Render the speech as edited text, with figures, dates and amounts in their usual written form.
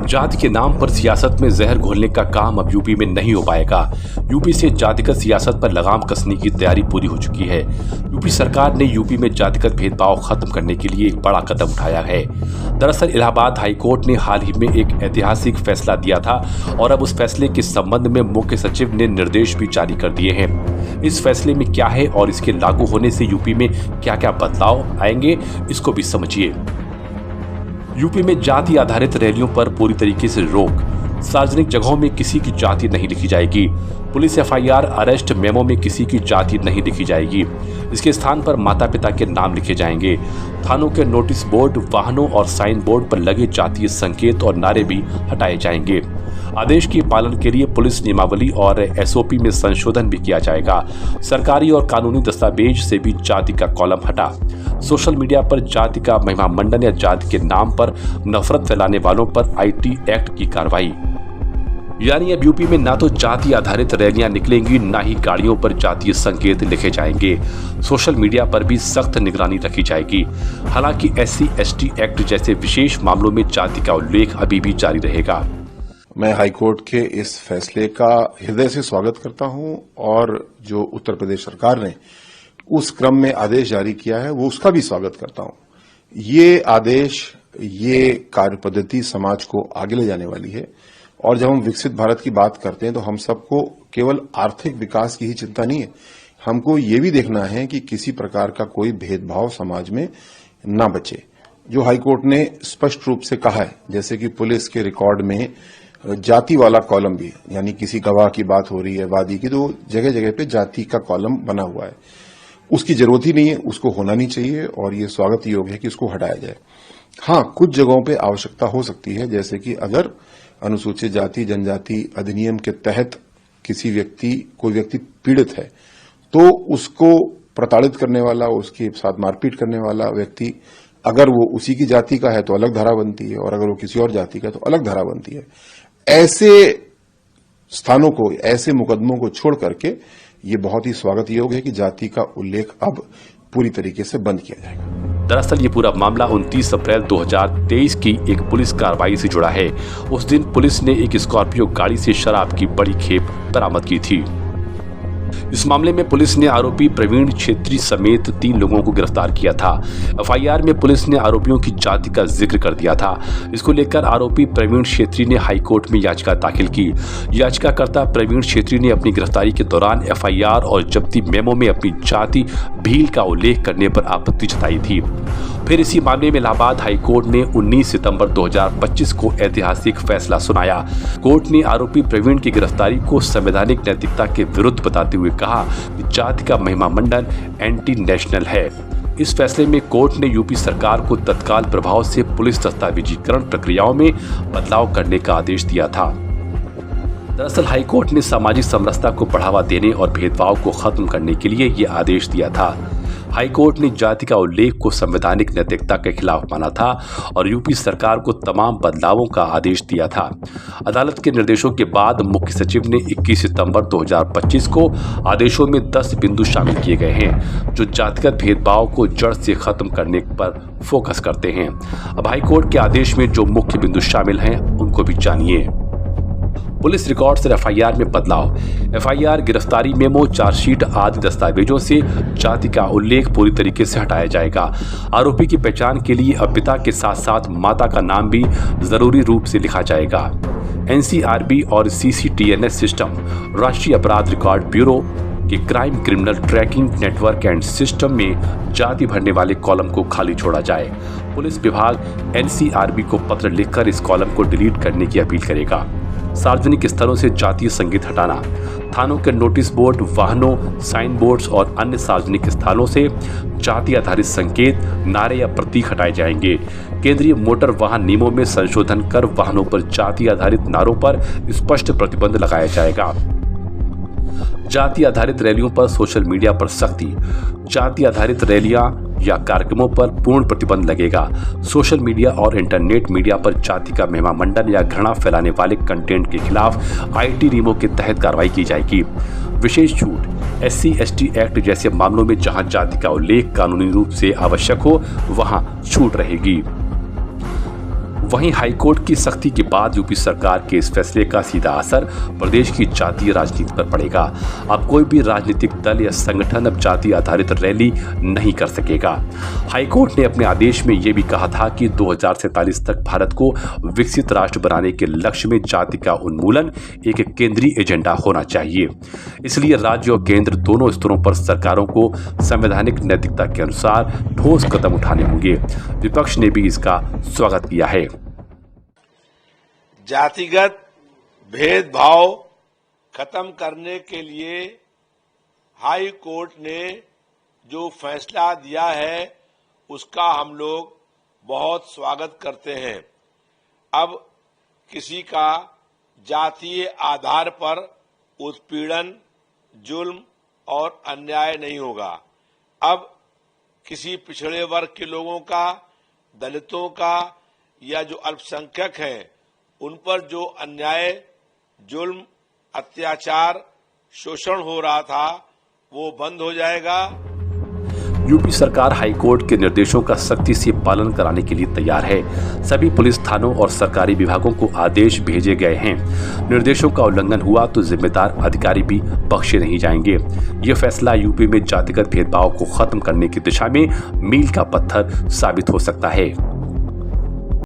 जाति के नाम पर सियासत में जहर घोलने का काम अब यूपी में नहीं हो पाएगा। यूपी से जातिगत सियासत पर लगाम कसने की तैयारी पूरी हो चुकी है। यूपी सरकार ने यूपी में जातिगत भेदभाव खत्म करने के लिए एक बड़ा कदम उठाया है। दरअसल इलाहाबाद हाईकोर्ट ने हाल ही में एक ऐतिहासिक फैसला दिया था और अब उस फैसले के संबंध में मुख्य सचिव ने निर्देश भी जारी कर दिए हैं। इस फैसले में क्या है और इसके लागू होने से यूपी में क्या क्या बदलाव आएंगे, इसको भी समझिए। यूपी में जाति आधारित रैलियों पर पूरी तरीके से रोक। सार्वजनिक जगहों में किसी की जाति नहीं लिखी जाएगी। पुलिस एफआईआर, अरेस्ट मेमो में किसी की जाति नहीं लिखी जाएगी। इसके स्थान पर माता पिता के नाम लिखे जाएंगे। थानों के नोटिस बोर्ड, वाहनों और साइन बोर्ड पर लगे जातीय संकेत और नारे भी हटाए जाएंगे। आदेश के पालन के लिए पुलिस नियमावली और एसओपी में संशोधन भी किया जाएगा। सरकारी और कानूनी दस्तावेज से भी जाति का कॉलम हटा। सोशल मीडिया पर जाति का महिमा मंडन या जाति के नाम पर नफरत फैलाने वालों पर आईटी एक्ट की कार्रवाई। यानी अब यूपी में ना तो जाति आधारित रैलियां निकलेंगी, ना ही गाड़ियों पर जातीय संकेत लिखे जाएंगे। सोशल मीडिया पर भी सख्त निगरानी रखी जाएगी। हालांकि SC/ST एक्ट जैसे विशेष मामलों में जाति का उल्लेख अभी भी जारी रहेगा। मैं हाईकोर्ट के इस फैसले का हृदय से स्वागत करता हूं और जो उत्तर प्रदेश सरकार ने उस क्रम में आदेश जारी किया है वो उसका भी स्वागत करता हूं। ये आदेश, ये कार्य पद्धति समाज को आगे ले जाने वाली है। और जब हम विकसित भारत की बात करते हैं तो हम सबको केवल आर्थिक विकास की ही चिंता नहीं है, हमको ये भी देखना है कि किसी प्रकार का कोई भेदभाव समाज में न बचे। जो हाईकोर्ट ने स्पष्ट रूप से कहा है, जैसे कि पुलिस के रिकॉर्ड में जाति वाला कॉलम भी, यानी किसी गवाह की बात हो रही है, वादी की, तो जगह जगह पे जाति का कॉलम बना हुआ है। उसकी जरूरत ही नहीं है, उसको होना नहीं चाहिए और ये स्वागत योग्य है कि उसको हटाया जाए। हाँ, कुछ जगहों पे आवश्यकता हो सकती है, जैसे कि अगर अनुसूचित जाति जनजाति अधिनियम के तहत कोई व्यक्ति पीड़ित है तो उसको प्रताड़ित करने वाला, उसके साथ मारपीट करने वाला व्यक्ति अगर वो उसी की जाति का है तो अलग धारा बनती है और अगर वो किसी और जाति का है तो अलग धारा बनती है। ऐसे स्थानों को, ऐसे मुकदमों को छोड़ करके ये बहुत ही स्वागत योग्य है कि जाति का उल्लेख अब पूरी तरीके से बंद किया जाएगा। दरअसल ये पूरा मामला 29 अप्रैल 2023 की एक पुलिस कार्रवाई से जुड़ा है। उस दिन पुलिस ने एक स्कॉर्पियो गाड़ी से शराब की बड़ी खेप बरामद की थी। इस मामले में पुलिस ने आरोपी प्रवीण छेत्री समेत 3 लोगों को गिरफ्तार किया था। एफआईआर में पुलिस ने आरोपियों की जाति का जिक्र कर दिया था। इसको लेकर आरोपी प्रवीण छेत्री ने हाईकोर्ट में याचिका दाखिल की। याचिकाकर्ता प्रवीण छेत्री ने अपनी गिरफ्तारी के दौरान एफआईआर और जब्ती मेमो में अपनी जाति भील का उल्लेख करने पर आपत्ति जताई थी। फिर इसी मामले में इलाहाबाद हाईकोर्ट ने 19 सितंबर 2025 को ऐतिहासिक फैसला सुनाया। कोर्ट ने आरोपी प्रवीण की गिरफ्तारी को संवैधानिक नैतिकता के विरुद्ध बताते हुए कहा कि जाति का महिमा मंडन एंटी नेशनल है। इस फैसले में कोर्ट ने यूपी सरकार को तत्काल प्रभाव से पुलिस दस्तावेजीकरण प्रक्रियाओं में बदलाव करने का आदेश दिया था। दरअसल हाईकोर्ट ने सामाजिक समरसता को बढ़ावा देने और भेदभाव को खत्म करने के लिए ये आदेश दिया था। हाईकोर्ट ने जाति का उल्लेख को संवैधानिक नैतिकता के खिलाफ माना था और यूपी सरकार को तमाम बदलावों का आदेश दिया था। अदालत के निर्देशों के बाद मुख्य सचिव ने 21 सितंबर 2025 को आदेशों में 10 बिंदु शामिल किए गए हैं जो जातिगत भेदभाव को जड़ से खत्म करने पर फोकस करते हैं। अब हाईकोर्ट के आदेश में जो मुख्य बिंदु शामिल हैं उनको भी जानिए। पुलिस रिकॉर्ड्स और एफआईआर में बदलाव। एफआईआर, गिरफ्तारी मेमो, चार्जशीट आदि दस्तावेजों से जाति का उल्लेख पूरी तरीके से हटाया जाएगा। आरोपी की पहचान के लिए अब पिता के साथ साथ माता का नाम भी जरूरी रूप से लिखा जाएगा। NCRB और CCTNS सिस्टम, राष्ट्रीय अपराध रिकॉर्ड ब्यूरो के crime criminal tracking network and system में जाति भरने वाले कॉलम को खाली छोड़ा जाए। पुलिस विभाग NCRB को पत्र लिखकर इस कॉलम को डिलीट करने की अपील करेगा। सार्वजनिक स्थलों से जातीय संगीत हटाना। थानों के नोटिस बोर्ड, वाहनों, साइन बोर्ड्स और अन्य सार्वजनिक स्थलों से जाति आधारित संकेत, नारे या प्रतीक हटाए जाएंगे। केंद्रीय मोटर वाहन नियमों में संशोधन कर वाहनों पर जाति आधारित नारों पर स्पष्ट प्रतिबंध लगाया जाएगा। जाति आधारित रैलियों पर सोशल मीडिया पर सख्ती। जाति आधारित रैलियां या कार्यक्रमों पर पूर्ण प्रतिबंध लगेगा। सोशल मीडिया और इंटरनेट मीडिया पर जाति का महिमा मंडन या घृणा फैलाने वाले कंटेंट के खिलाफ आईटी नियमों के तहत कार्रवाई की जाएगी। विशेष छूट। SC/ST एक्ट जैसे मामलों में जहां जाति का उल्लेख कानूनी रूप से आवश्यक हो वहां छूट रहेगी। वहीं हाईकोर्ट की सख्ती के बाद यूपी सरकार के इस फैसले का सीधा असर प्रदेश की जातीय राजनीति पर पड़ेगा। अब कोई भी राजनीतिक दल या संगठन अब जाति आधारित रैली नहीं कर सकेगा। हाईकोर्ट ने अपने आदेश में यह भी कहा था कि 2047 तक भारत को विकसित राष्ट्र बनाने के लक्ष्य में जाति का उन्मूलन एक केंद्रीय एजेंडा होना चाहिए। इसलिए राज्य और केंद्र दोनों स्तरों पर सरकारों को संवैधानिक नैतिकता के अनुसार ठोस कदम उठाने होंगे। विपक्ष ने भी इसका स्वागत किया है। जातिगत भेदभाव खत्म करने के लिए हाई कोर्ट ने जो फैसला दिया है उसका हम लोग बहुत स्वागत करते हैं। अब किसी का जातीय आधार पर उत्पीड़न, जुल्म और अन्याय नहीं होगा। अब किसी पिछड़े वर्ग के लोगों का, दलितों का या जो अल्पसंख्यक हैं उन पर जो अन्याय, जुल्म, अत्याचार, शोषण हो रहा था वो बंद हो जाएगा। यूपी सरकार हाईकोर्ट के निर्देशों का सख्ती से पालन कराने के लिए तैयार है। सभी पुलिस थानों और सरकारी विभागों को आदेश भेजे गए हैं। निर्देशों का उल्लंघन हुआ तो जिम्मेदार अधिकारी भी बख्शे नहीं जाएंगे। यह फैसला यूपी में जातिगत भेदभाव को खत्म करने की दिशा में मील का पत्थर साबित हो सकता है।